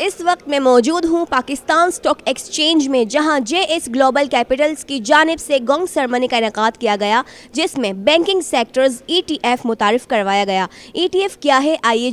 इस वक्त मैं मौजूद हूँ पाकिस्तान स्टॉक एक्सचेंज में, जहाँ जेएस ग्लोबल कैपिटल्स की जानिब से गोंग सेरेमनी का इनेकाद किया गया, जिसमें बैंकिंग सेक्टर्स ETF मुतारिफ करवाया गया। ETF क्या है, आइए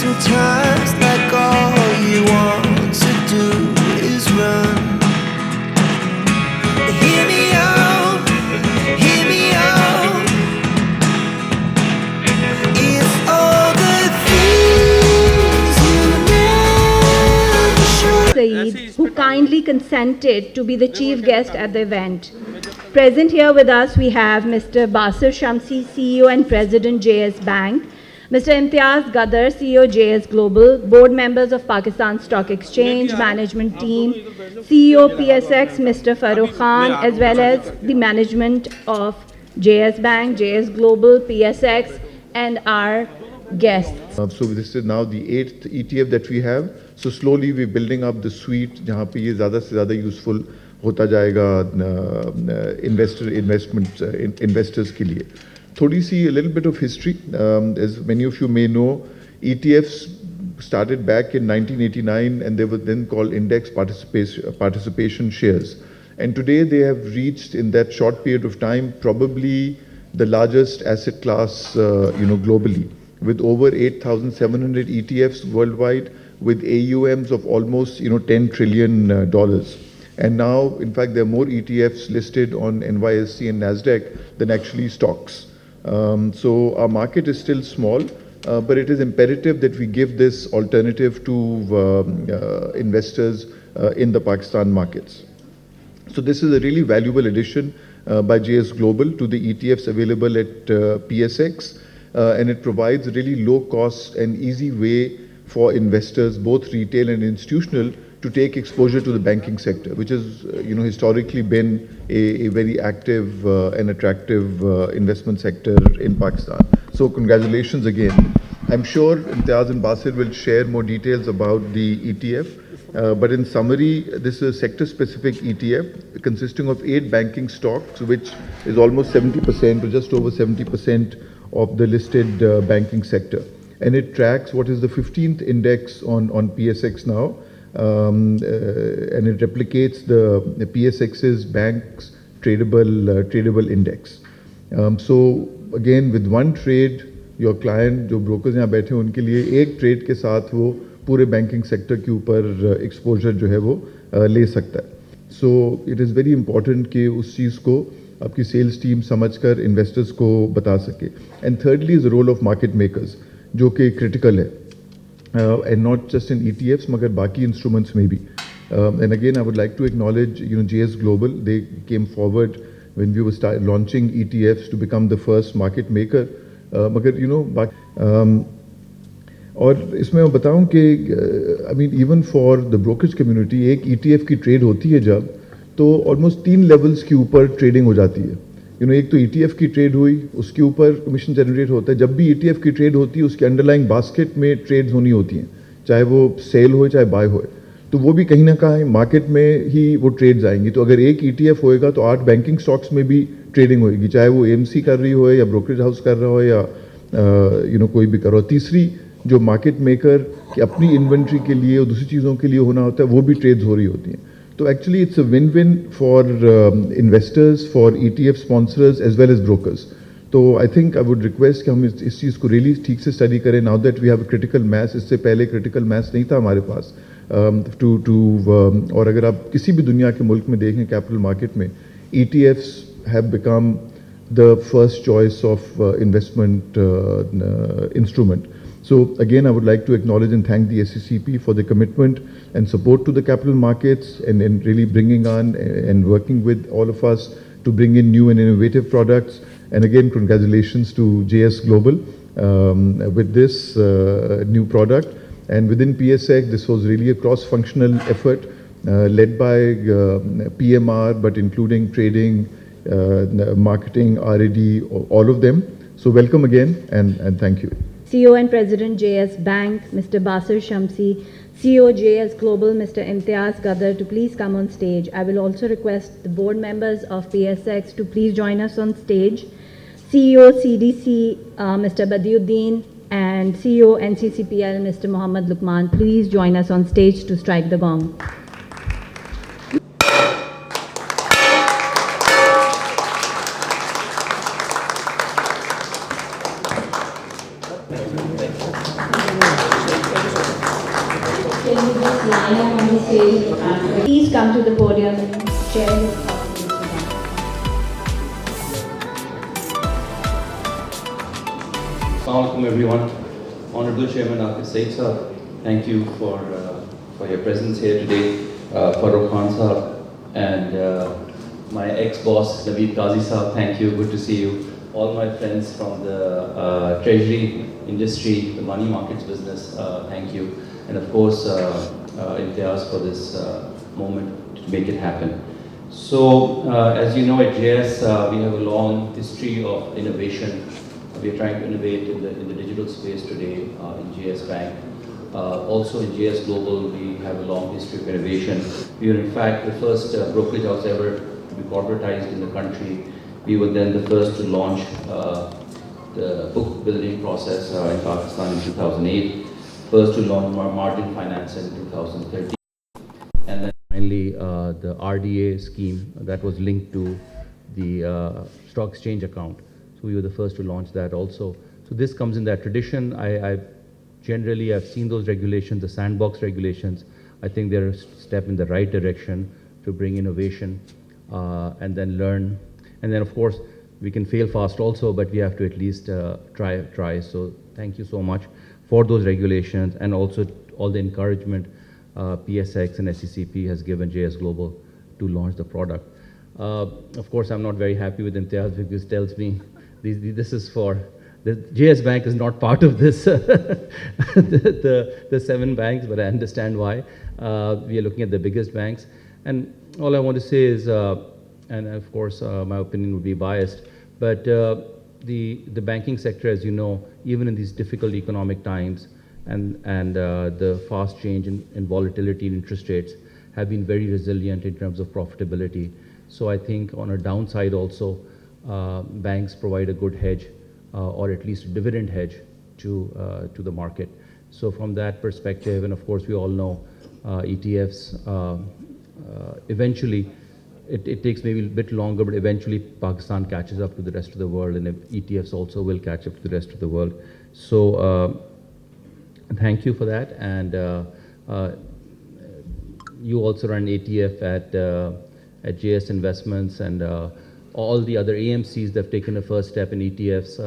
Sometimes like all you want to do is run. Hear me out, hear me out. It's all the things you never should. Saeed, who kindly consented to be the chief guest at the event. Present here with us we have Mr. Basir Shamsi, CEO and President JS Bank, Mr. Imtiaz Gadar, CEO JS Global, board members of Pakistan Stock Exchange, management team, CEO PSX Mr. Farooq Khan, as well as the management of JS Bank, JS Global, PSX, and our guests. So this is now the 8th ETF that we have. So slowly we're building up the suite जहाँ पे ये ज़्यादा से ज़्यादा useful होता जाएगा investors के लिए. थोड़ी सी a little bit of history. As many of you may know, ETFs started back in 1989 and they were then called index participation shares. And today they have reached, in that short period of time, probably the largest asset class globally, with over 8,700 ETFs worldwide, with AUMs of almost $10 trillion. And now, in fact, there are more ETFs listed on NYSE and NASDAQ than actually stocks. So our market is still small, but it is imperative that we give this alternative to investors in the Pakistan markets. So this is a really valuable addition by JS Global to the ETFs available at PSX, and it provides a really low cost and easy way for investors, both retail and institutional, to take exposure to the banking sector, which has historically been a very active and attractive investment sector in Pakistan. So congratulations again. I'm sure Imtiaz and Basir will share more details about the ETF, but in summary, this is a sector-specific ETF consisting of 8 banking stocks, which is almost 70% or just over 70% of the listed banking sector. And it tracks what is the 15th index on PSX now, and it replicates the PSX's bank's tradable index. So again, with one trade, your client, जो brokers यहाँ बैठे हैं उनके लिए एक trade के साथ वो पूरे banking sector के ऊपर exposure जो है वो ले सकता है. So it is very important कि उस चीज़ को आपकी sales team समझकर investors को बता सके. And thirdly is the role of market makers, जो कि critical है. And not just in ETFs, मगर बाकी instruments में भी. And again, I would like to acknowledge, JS Global. They came forward when we were launching ETFs to become the first market maker. मगर और इसमें मैं बताऊं कि I mean even for the brokerage community, एक ETF की trade होती है जब, तो almost 3 levels के ऊपर trading हो जाती है. एक तो ETF की ट्रेड हुई, उसके ऊपर कमीशन जनरेट होता है. जब भी ETF की ट्रेड होती है, उसके अंडरलाइंग बास्केट में ट्रेड्स होनी होती हैं, चाहे वो सेल हो चाहे बाय हो, तो वो भी कहीं ना कहीं मार्केट में ही वो ट्रेड्स आएंगी. तो अगर एक ETF होएगा तो 8 बैंकिंग स्टॉक्स में भी ट्रेडिंग होएगी, चाहे वो AMC कर रही हो या ब्रोकरेज हाउस कर रहा हो या कोई भी करो. तीसरी जो मार्केट मेकर की अपनी इन्वेंट्री के लिए और दूसरी चीज़ों के लिए होना होता है, वो भी ट्रेड्स हो रही होती हैं. So actually it's a win-win for investors, for ETF sponsors as well as brokers. So I think I would request कि हम इस चीज़ को really ठीक से study करें now that we have a critical mass. इससे पहले critical mass नहीं था हमारे पास. और अगर आप किसी भी दुनिया के मुल्क में देखें capital market में, ETFs have become the first choice of investment instrument. So again, I would like to acknowledge and thank the SCCP for the commitment and support to the capital markets and really bringing on and working with all of us to bring in new and innovative products. And again, congratulations to JS Global with this new product. And within PSX, this was really a cross-functional effort led by PMR, but including trading, marketing, R&D, all of them. So welcome again and thank you. CEO and President JS Bank, Mr. Basir Shamsi, CEO JS Global, Mr. Imtiaz Gadar, to please come on stage. I will also request the board members of PSX to please join us on stage. CEO CDC, Mr. Badiuddin, and CEO NCCPL, Mr. Mohammad Lukman, please join us on stage to strike the gong. Please come to the podium and share your thoughts with us. Assalamualaikum everyone. Honorable Chairman Akif Said sir, thank you for your presence here today. Farooq Khan sir and my ex-boss Naveed Qazi sir, thank you, good to see you. All my friends from the treasury industry, the money markets business, thank you. And of course, Imtiaz for this moment to make it happen. So, as you know, at JS, we have a long history of innovation. We are trying to innovate in the digital space today in JS Bank. Also in JS Global, we have a long history of innovation. We are in fact the first brokerage house ever to be corporatized in the country. We were then the first to launch the book building process in Pakistan in 2008. First to launch margin finance in 2013. And then finally the RDA scheme that was linked to the stock exchange account. So we were the first to launch that also. So this comes in that tradition. I generally I've seen those regulations, the sandbox regulations. I think they're a step in the right direction to bring innovation and then learn. And then of course we can fail fast also, but we have to at least try. So thank you so much for those regulations and also all the encouragement PSX and SECP has given JS Global to launch the product. Of course, I'm not very happy with Imtiaz because he tells me this is for, the JS Bank is not part of this, the 7 banks, but I understand why. We are looking at the biggest banks. And all I want to say is, and of course, my opinion would be biased, but the banking sector, as you know, even in these difficult economic times and the fast change in volatility in interest rates have been very resilient in terms of profitability. So I think on a downside also, banks provide a good hedge or at least a dividend hedge to the market. So from that perspective, and of course we all know ETFs eventually, it takes maybe a bit longer, but eventually Pakistan catches up to the rest of the world, and ETFs also will catch up to the rest of the world. So thank you for that. And you also run ETF at JS Investments, and all the other AMCs that have taken a first step in ETFs.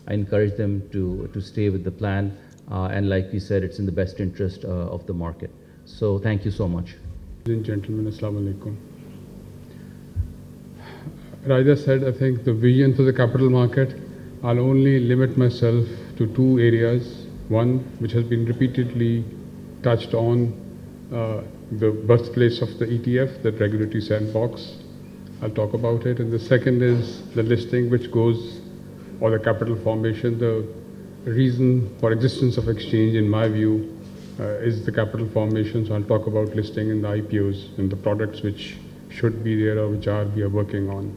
I encourage them to stay with the plan. And like we said, it's in the best interest of the market. So thank you so much. Ladies and gentlemen, Assalamu alaikum. Raja said, I think the vision for the capital market, I'll only limit myself to 2 areas. One, which has been repeatedly touched on, the birthplace of the ETF, that regulatory sandbox. I'll talk about it. And the second is the listing, which goes, or the capital formation. The reason for existence of exchange, in my view, is the capital formation. So I'll talk about listing and the IPOs and the products which should be there or which we are working on.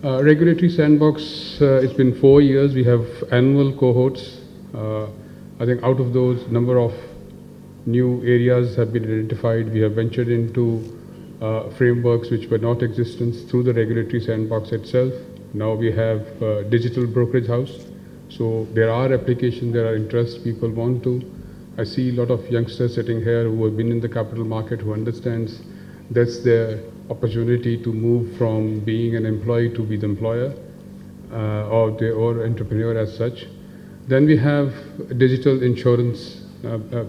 Regulatory sandbox, it's been 4 years. We have annual cohorts. I think out of those, number of new areas have been identified. We have ventured into frameworks which were not existent through the regulatory sandbox itself. Now we have digital brokerage house. So there are applications, there are interests, people want to. I see a lot of youngsters sitting here who have been in the capital market, who understands that's their opportunity to move from being an employee to be the employer or entrepreneur as such. Then we have a digital insurance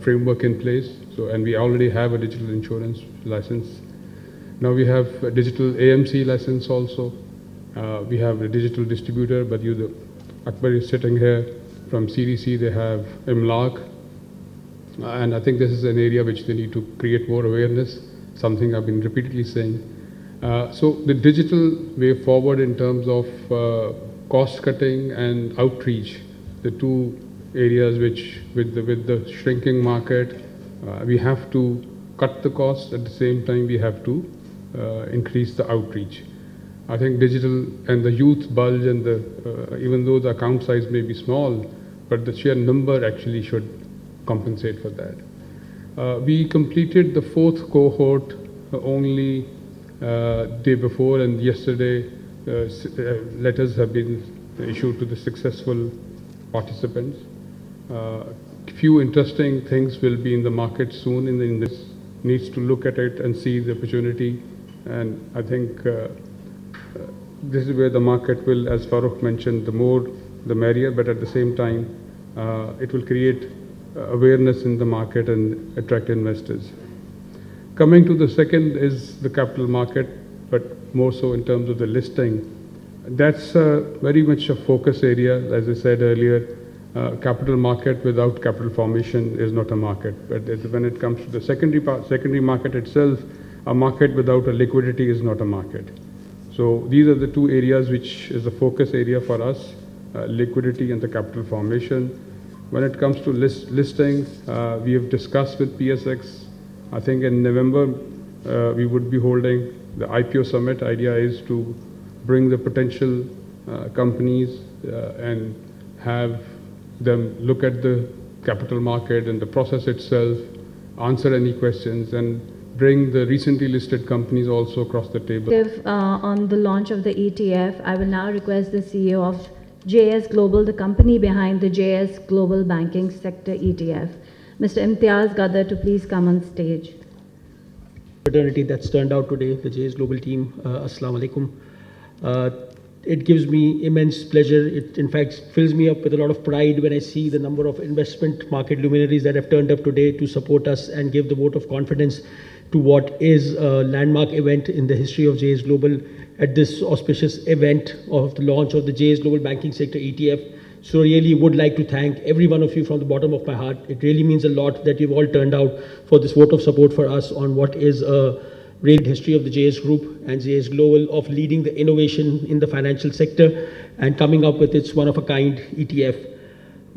framework in place. So, and we already have a digital insurance license. Now we have a digital AMC license also. We have a digital distributor, but Akbar is sitting here from CDC. They have IMLAC. And I think this is an area which they need to create more awareness, something I've been repeatedly saying. So the digital way forward in terms of cost cutting and outreach the two areas which, with the shrinking market, we have to cut the costs. At the same time, we have to increase the outreach. I think digital and the youth bulge and the even though the account size may be small, but the sheer number actually should compensate for that. We completed the 4th cohort only day before, and yesterday letters have been issued to the successful participants. Few interesting things will be in the market soon. In this needs to look at it and see the opportunity, and I think this is where the market will, as Farooq mentioned, the more the merrier, but at the same time it will create awareness in the market and attract investors. Coming to the second is the capital market, but more so in terms of the listing. That's very much a focus area. As I said earlier, capital market without capital formation is not a market. But when it comes to the secondary market itself, a market without a liquidity is not a market. So these are the two areas which is a focus area for us, liquidity and the capital formation. When it comes to listing, we have discussed with PSX. I think in November we would be holding the IPO summit. Idea is to bring the potential companies and have them look at the capital market and the process itself, answer any questions, and bring the recently listed companies also across the table. On the launch of the ETF, I will now request the CEO of JS Global, the company behind the JS Global Banking Sector ETF, Mr. Imtiaz Gadar, to please come on stage. Fraternity that's turned out today, the JS Global team, Assalamu alaikum. It gives me immense pleasure. It in fact fills me up with a lot of pride when I see the number of investment market luminaries that have turned up today to support us and give the vote of confidence to what is a landmark event in the history of JS Global at this auspicious event of the launch of the JS Global Banking Sector ETF. So really would like to thank every one of you from the bottom of my heart. It really means a lot that you've all turned out for this vote of support for us on what is a great history of the JS Group and JS Global of leading the innovation in the financial sector and coming up with its one-of-a-kind ETF.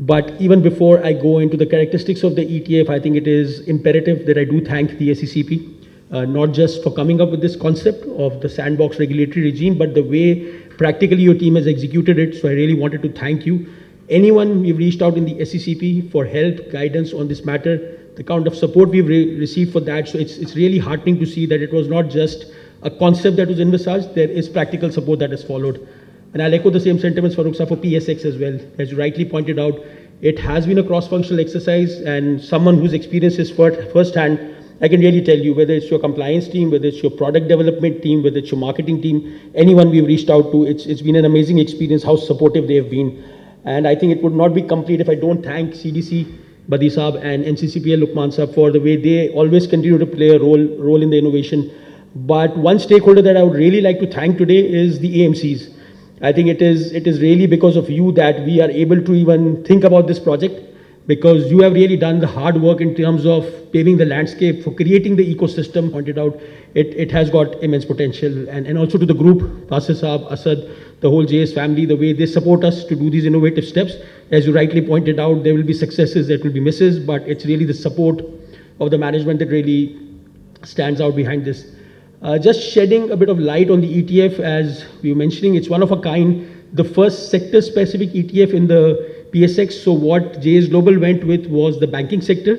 But even before I go into the characteristics of the ETF, I think it is imperative that I do thank the SECP, not just for coming up with this concept of the sandbox regulatory regime, but the way practically your team has executed it. So I really wanted to thank you. Anyone we've reached out in the SECP for help, guidance on this matter, the kind of support we've received for that. So it's really heartening to see that it was not just a concept that was envisaged, there is practical support that has followed. And I'll echo the same sentiments, Farooq sir, for PSX as well. As you rightly pointed out, it has been a cross-functional exercise, and someone who's experienced this firsthand, I can really tell you, whether it's your compliance team, whether it's your product development team, whether it's your marketing team, anyone we've reached out to, it's been an amazing experience how supportive they have been. And I think it would not be complete if I don't thank CDC, Badi Saab and NCCPL Lukman Saab for the way they always continue to play a role in the innovation. But one stakeholder that I would really like to thank today is the AMCs. I think it is really because of you that we are able to even think about this project, because you have really done the hard work in terms of paving the landscape for creating the ecosystem. Pointed out, it has got immense potential. And also to the group, Pasir Saab, Asad, the whole JS family, the way they support us to do these innovative steps. As you rightly pointed out, there will be successes, there will be misses, but it's really the support of the management that really stands out behind this. Just shedding a bit of light on the ETF, as we were mentioning, it's one of a kind, the first sector-specific ETF in the PSX. So what JS Global went with was the banking sector.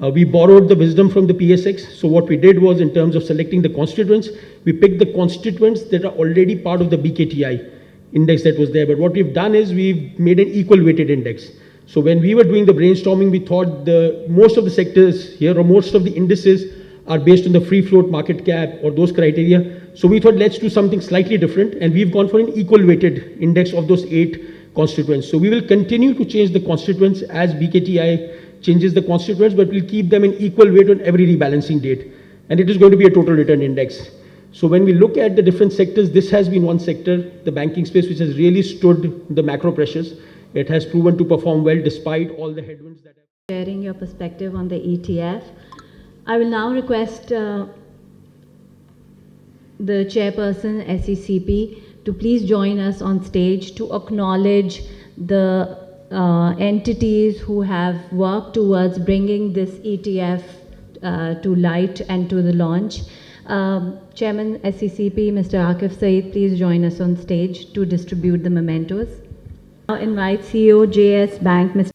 We borrowed the wisdom from the PSX. So what we did was, in terms of selecting the constituents, we picked the constituents that are already part of the BKTI index that was there. But what we've done is we've made an equal weighted index. So when we were doing the brainstorming, we thought most of the sectors here, or most of the indices, are based on the free float market cap or those criteria. So we thought, let's do something slightly different, and we've gone for an equal weighted index of those 8 constituents. So we will continue to change the constituents as BKTI changes the constituents, but we'll keep them in equal weight on every rebalancing date. And it is going to be a total return index. So when we look at the different sectors, this has been one sector, the banking space, which has really stood the macro pressures. It has proven to perform well despite all the headwinds that have... Sharing your perspective on the ETF. I will now request the chairperson, SECP, to please join us on stage to acknowledge the entities who have worked towards bringing this ETF to light and to the launch. Chairman SCCP, Mr. Akif Saeed, please join us on stage to distribute the mementos. Now invite CEO JS Bank, Mr.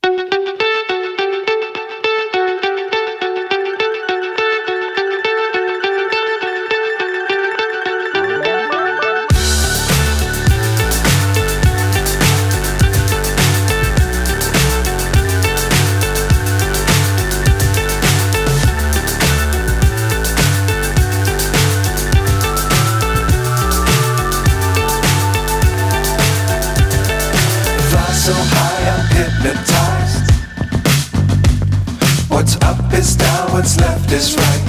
Fly so high, I'm hypnotized. What's up is down, what's left is right.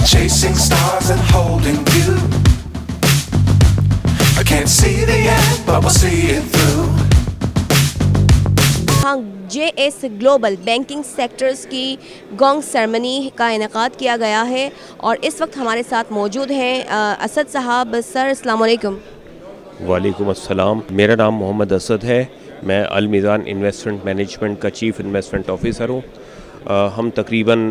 Chasing stars and holding you. I can't see the end, but we'll see it through. हाँ JS global banking sectors की gong ceremony का इनेकाद किया गया है और इस वक्त हमारे साथ मौजूद हैं असद साहब। सर अस्सलाम वालेकुम। वालेकुम अस्सलाम। मेरा नाम मोहम्मद असद है। मैं अल मीज़ान इन्वेस्टमेंट मैनेजमेंट का चीफ़ इन्वेस्टमेंट ऑफिसर हूँ। हम तकरीबन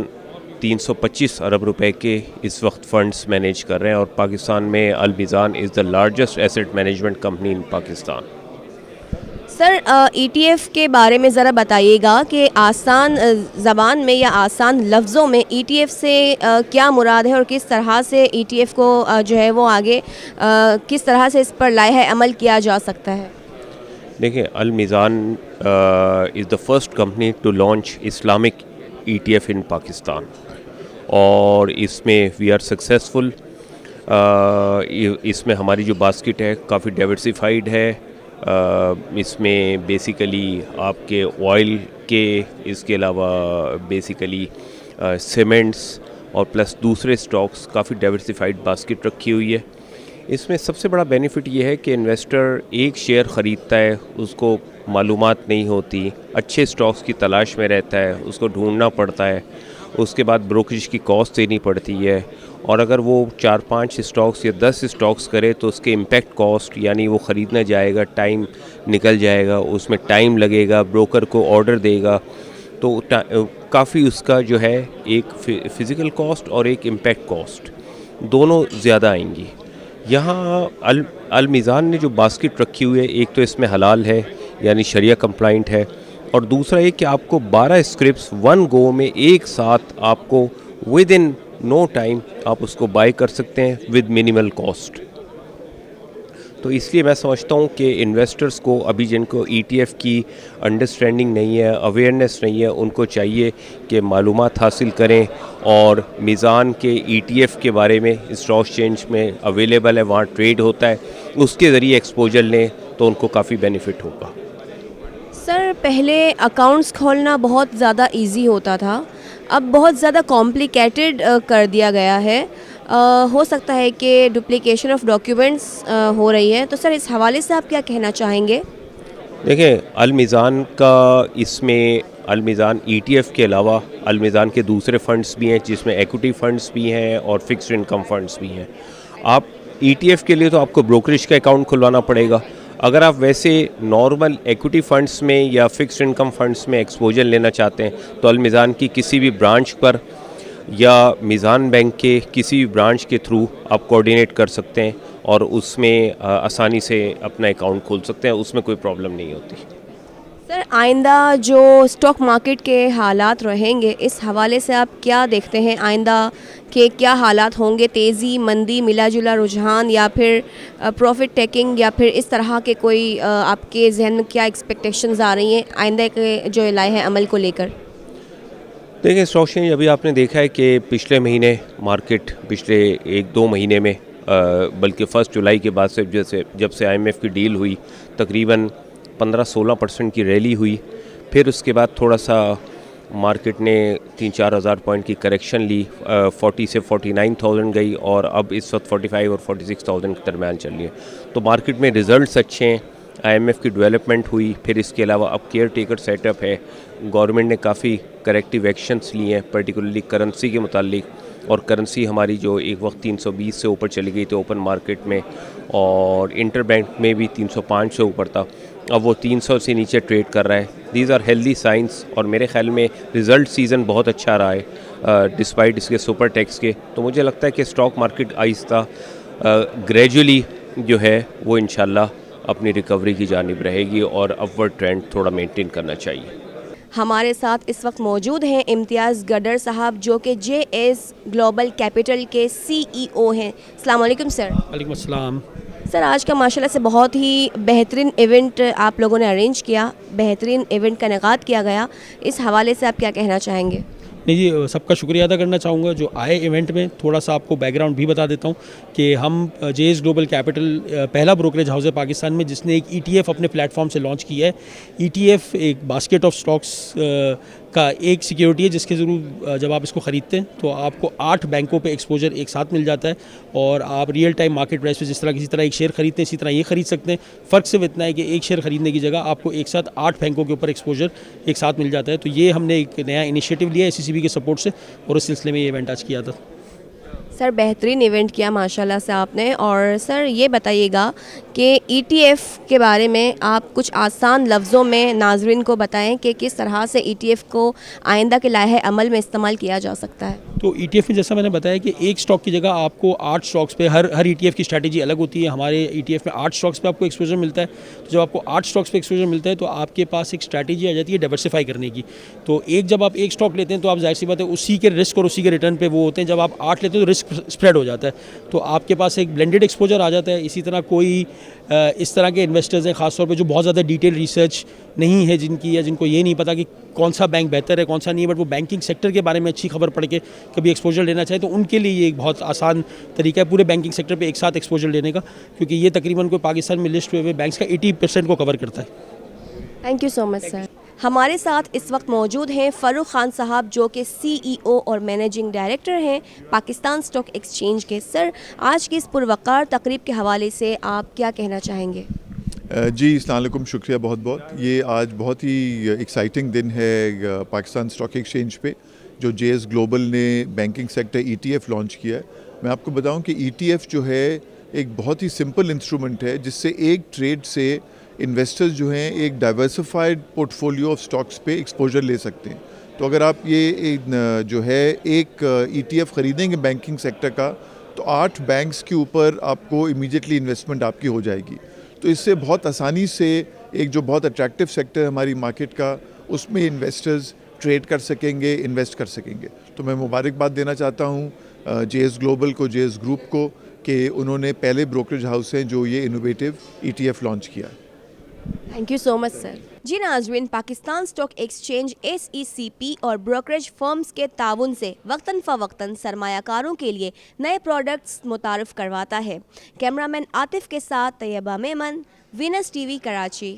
325 अरब रुपए के इस वक्त फ़ंड्स मैनेज कर रहे हैं और पाकिस्तान में Al Meezan is the largest asset management company in Pakistan. Sir ETF के बारे में ज़रा बताइएगा कि आसान ज़बान में या आसान लफ्ज़ों में ETF से क्या मुराद है और किस तरह से ETF को जो है वो आगे किस तरह से इस पर लाए अमल किया जा सकता है। देखिए, Al Meezan is the first company to launch Islamic ETF in Pakistan और इसमें वी आर सक्सेसफुल। इसमें हमारी जो बास्केट है काफ़ी डाइवर्सिफाइड है। इसमें बेसिकली आपके ऑयल के इसके अलावा बेसिकली सीमेंट्स और प्लस दूसरे स्टॉक्स काफ़ी डाइवर्सिफाइड बास्केट रखी हुई है। इसमें सबसे बड़ा बेनिफिट ये है कि इन्वेस्टर एक शेयर ख़रीदता है, उसको मालूमात नहीं होती, अच्छे स्टॉक्स की तलाश में रहता है, उसको ढूंढना पड़ता है, उसके बाद ब्रोकरेज की कॉस्ट देनी पड़ती है और अगर वो 4-5 स्टॉक्स या 10 स्टॉक्स करे तो उसके इम्पैक्ट कॉस्ट यानी वो ख़रीदना जाएगा, टाइम निकल जाएगा, उसमें टाइम लगेगा, ब्रोकर को ऑर्डर देगा, तो काफ़ी उसका जो है एक फ़िज़िकल कॉस्ट और एक इम्पैक्ट कॉस्ट दोनों ज़्यादा आएंगी। यहाँ अल मीज़ान ने जो बास्केट रखी हुई है, एक तो इसमें हलाल है यानी शरिया कंप्लाइंट है और दूसरा ये कि आपको 12 स्क्रिप्ट्स वन गो में एक साथ आपको विद इन नो टाइम आप उसको बाय कर सकते हैं विद मिनिमल कॉस्ट। तो इसलिए मैं समझता हूँ कि इन्वेस्टर्स को अभी जिनको ETF की अंडरस्टैंडिंग नहीं है, अवेयरनेस नहीं है, उनको चाहिए कि मालूमात हासिल करें और मीज़ान के ETF के बारे में स्टॉक एक्सचेंज में अवेलेबल है, वहाँ ट्रेड होता है, उसके ज़रिए एक्सपोजर लें तो उनको काफ़ी बेनिफिट होगा। सर पहले अकाउंट्स खोलना बहुत ज़्यादा इजी होता था, अब बहुत ज़्यादा कॉम्प्लिकेटेड कर दिया गया है। हो सकता है कि डुप्लीकेशन ऑफ डॉक्यूमेंट्स हो रही है, तो सर इस हवाले से आप क्या कहना चाहेंगे? देखिए, अल मीज़ान का इसमें अल मीज़ान ETF के अलावा अल मीज़ान के दूसरे फ़ंड्स भी हैं जिसमें एक्विटी फ़ंड्स भी हैं और फिक्स्ड इनकम फ़ंड्स भी हैं। आप ETF के लिए तो आपको ब्रोकरेज का अकाउंट खुलवाना पड़ेगा। अगर आप वैसे नॉर्मल एक्विटी फ़ंड्स में या फिक्स्ड इनकम फ़ंड्स में एक्सपोजर लेना चाहते हैं तो अल मीज़ान की किसी भी ब्रांच पर या मीज़ान बैंक के किसी भी ब्रांच के थ्रू आप कोऑर्डिनेट कर सकते हैं और उसमें आसानी से अपना अकाउंट खोल सकते हैं, उसमें कोई प्रॉब्लम नहीं होती। सर आइंदा जो स्टॉक मार्केट के हालात रहेंगे, इस हवाले से आप क्या देखते हैं? आइंदा के क्या हालात होंगे? तेज़ी, मंदी, मिला जुला रुझान या फिर प्रॉफिट टेकिंग या फिर इस तरह के कोई आपके जहन में क्या एक्सपेक्टेशंस आ रही हैं आइंदा के जो लाए हैं अमल को लेकर? देखिए, स्टॉक एक्सचेंज अभी आपने देखा है कि पिछले महीने मार्केट पिछले 1-2 महीने में बल्कि 1 जुलाई के बाद से जब से IMF की डील हुई तकरीबन 15-16% की रैली हुई। फिर उसके बाद थोड़ा सा मार्केट ने 3-4 हज़ार पॉइंट की करेक्शन ली, 40 से 49,000 गई और अब इस वक्त 45 और 46,000 के दरमियान चल रही है। तो मार्केट में रिज़ल्ट्स अच्छे हैं, IMF की डेवलपमेंट हुई, फिर इसके अलावा अब केयर टेकर सेटअप है, गवर्नमेंट ने काफ़ी करेक्टिव एक्शंस लिए हैं पर्टिकुलरली करेंसी के मुतालिक, और करेंसी हमारी जो एक वक्त 320 से ऊपर चली गई थी ओपन मार्केट में और इंटर बैंक में भी 305 से ऊपर था। اب وہ 300 سے نیچے ٹریڈ کر رہا ہے. دیز آر ہیلدی سائنس, اور میرے خیال میں رزلٹ سیزن بہت اچھا رہا ہے ڈسپائٹ اس کے سپر ٹیکس کے. تو مجھے لگتا ہے کہ اسٹاک مارکیٹ آہستہ گریجولی جو ہے وہ انشاءاللہ اپنی ریکوری کی جانب رہے گی, اور اپورڈ ٹرینڈ تھوڑا مینٹین کرنا چاہیے. ہمارے ساتھ اس وقت موجود ہیں امتیاز گڈر صاحب, جو کہ جے ایس گلوبل کیپٹل کے CEO ہیں. السلام علیکم سر. وعلیکم السلام. سر, آج کا ماشاءاللہ سے بہت ہی بہترین ایونٹ آپ لوگوں نے ارینج کیا, بہترین ایونٹ کا انعقاد کیا گیا. اس حوالے سے آپ کیا کہنا چاہیں گے؟ نہیں جی, سب کا شکریہ ادا کرنا چاہوں گا جو آئے ایونٹ میں. تھوڑا سا آپ کو بیک گراؤنڈ بھی بتا دیتا ہوں کہ ہم جے ایس گلوبل کیپٹل پہلا بروکریج ہاؤس ہے پاکستان میں جس نے ایک ETF اپنے پلیٹ فارم سے لانچ کیا ہے. ETF ایک باسکٹ آف سٹاکس کا ایک سیکیورٹی ہے جس کے ضرور جب آپ اس کو خریدتے ہیں تو آپ کو 8 بینکوں پہ ایکسپوجر ایک ساتھ مل جاتا ہے, اور آپ ریئل ٹائم مارکیٹ پرائس پہ جس طرح کسی طرح ایک شیئر خریدتے ہیں اسی طرح یہ خرید سکتے ہیں. فرق صرف اتنا ہے کہ ایک شیئر خریدنے کی جگہ آپ کو ایک ساتھ 8 بینکوں کے اوپر ایکسپوجر ایک ساتھ مل جاتا ہے. تو یہ ہم نے ایک نیا انیشیٹو لیا ہے SECB کے سپورٹ سے, اور اس سلسلے میں یہ ایونٹ آج کیا تھا. سر, بہترین ایونٹ کیا ماشاءاللہ سے آپ نے. اور سر یہ بتائیے گا کہ ETF کے بارے میں آپ کچھ آسان لفظوں میں ناظرین کو بتائیں کہ کس طرح سے ETF کو آئندہ کے لائحہ عمل میں استعمال کیا جا سکتا ہے. تو ETF میں جیسا میں نے بتایا کہ ایک سٹاک کی جگہ آپ کو 8 سٹاکس پہ ہر ETF کی اسٹریٹجی الگ ہوتی ہے. ہمارے ETF میں 8 سٹاکس پہ آپ کو ایکسپوجر ملتا ہے. تو جب آپ کو 8 سٹاکس پہ ایکسپوجر ملتا ہے تو آپ کے پاس ایک اسٹریٹجی آ جاتی ہے ڈائیورسفائی کرنے کی. تو جب آپ ایک سٹاک لیتے ہیں تو آپ ظاہر سی بات ہے اسی کے رسک اور اسی کے ریٹرن پہ وہ ہوتے ہیں. جب آپ 8 لیتے ہیں تو رسک اسپریڈ ہو جاتا ہے, تو آپ کے پاس ایک بلینڈڈ ایکسپوجر آ جاتا ہے. اسی طرح کوئی اس طرح کے انویسٹرز ہیں خاص طور پہ جو بہت زیادہ ڈیٹیل ریسرچ نہیں ہے جن کی, یا جن کو یہ نہیں پتا کہ کون سا بینک بہتر ہے کون سا نہیں ہے, بٹ وہ بینکنگ سیکٹر کے بارے میں اچھی خبر پڑھ کے کبھی ایکسپوجر لینا چاہے تو ان کے لیے یہ ایک بہت آسان طریقہ ہے پورے بینکنگ سیکٹر پہ ایک ساتھ ایکسپوجر لینے کا, کیونکہ یہ تقریباً کوئی پاکستان میں لسٹ ہوئے ہوئے بینکس کا 80% کو کور کرتا ہے. تھینک یو سو مچ سر. ہمارے ساتھ اس وقت موجود ہیں فاروق خان صاحب, جو کہ CEO اور مینیجنگ ڈائریکٹر ہیں پاکستان اسٹاک ایکسچینج کے. سر, آج کی اس پروقار تقریب کے حوالے سے آپ کیا کہنا چاہیں گے؟ جی السلام علیکم, شکریہ بہت بہت. یہ آج بہت ہی ایکسائٹنگ دن ہے پاکستان اسٹاک ایکسچینج پہ جو جے ایس گلوبل نے بینکنگ سیکٹر ETF لانچ کیا ہے. میں آپ کو بتاؤں کہ ETF جو ہے ایک بہت ہی سمپل انسٹرومنٹ ہے جس سے ایک ٹریڈ سے انویسٹرز جو ہیں ایک diversified port folio of Stokes پہ ایکسپوجر لے سکتے ہیں. تو اگر آپ یہ جو ہے ایک ETF خریدیں گے بینکنگ سیکٹر کا تو 8 بینکس کے اوپر آپ کو امیڈیٹلی انویسٹمنٹ آپ کی ہو جائے گی. تو اس سے بہت آسانی سے ایک جو بہت اٹریکٹیو سیکٹر ہے ہماری مارکیٹ کا اس میں انویسٹرز ٹریڈ کر سکیں گے, انویسٹ کر سکیں گے. تو میں مبارکباد دینا چاہتا ہوں جے ایس گلوبل کو, جے ایس گروپ کو, کہ انہوں نے پہلے بروکریج ہاؤس ہیں جو یہ انوویٹیو ETF لانچ کیا. تھینک یو سو مچ سر. جی ناظرین, پاکستان اسٹاک ایکسچینج SECP اور بروکریج فرمز کے تعاون سے وقتاً فوقتاً سرمایہ کاروں کے لیے نئے پروڈکٹس متعارف کرواتا ہے. کیمرہ مین عاطف کے ساتھ طیبہ میمن, وینس TV کراچی.